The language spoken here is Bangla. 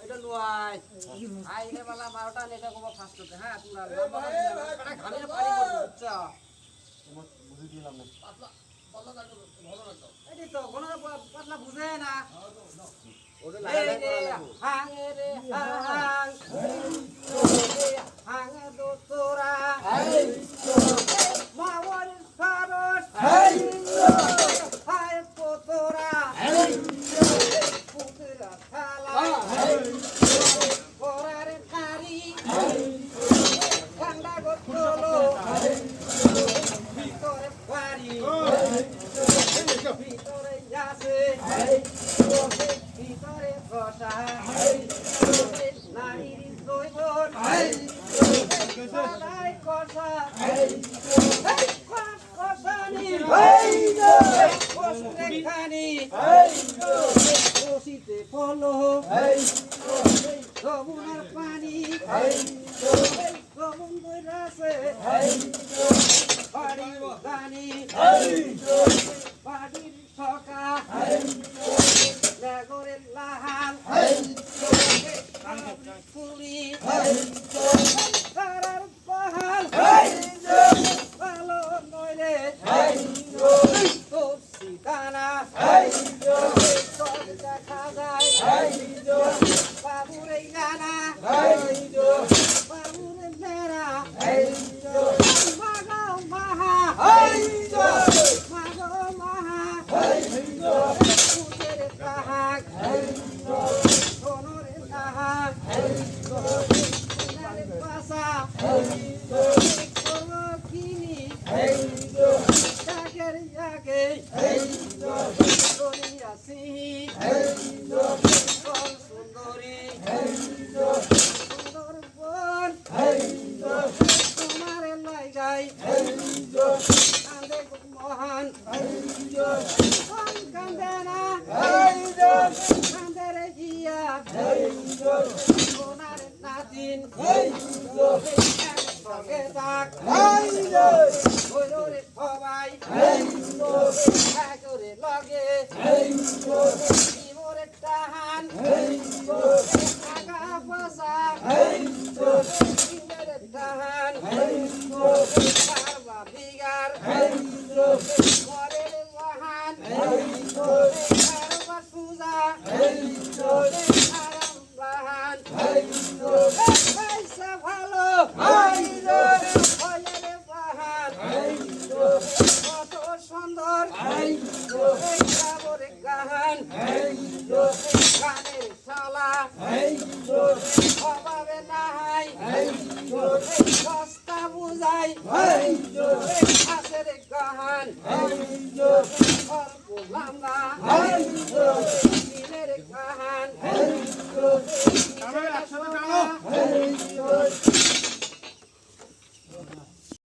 এটা লুয়াই আইলে বালা 12টা নেটা কো ফাস্ট হতে হ্যাঁ তোমরা ঘামে পানি বুঝছো বুঝি দিলাম না পাতলা পাতলা কাটো ভালো রাখো এই তো কোন পাতলা বুঝে না ওটা লাগা হাং রে হাং হাং দো তোরা মাওয়ার ফারস হাই পোতরা পুতরা থালা পরারে কারি ঠান্ডা গোতলো ভিতরে পারি ভিতরে যাচ্ছে ভিতরে বসা নারীর জৈবন সদাই কষা কষানি কষানি কষিতে ফলো যমুনার পানি সমুদ্র রাসে বাড়ির গানি বাড়ির ছকা নাগরের লাহান পুরি তারার পাহাল ভালো নইলে তোর সিদানা দেখা যায় বাবুরে গানা বাবুরে মেরা মাগো মাহা মাগো মাহা পুজের কাহাক সোনরে কাহাক সোনারে পাশা কিনি জাগের জাগে দুনিয়া সিহি সুন্দরী সুন্দর বোন তোমার লাগাই কান্দে মহান কান্দে না কান্দে রে জিয়া সোনার নাতিন সঙ্গে থাক ওরে সবাই করে লগে মোরে টাহান আগা পাশা টাহান পারবা বিগার মরে মহান পারবা সুজা আরাম বাহান পয়সা ভালো হলে বাহান কত সুন্দর সাবরে গাহান গানের শালা অভাবে নাই সস্তা বুঝাই আসে রে গাহান অল্প লম্বা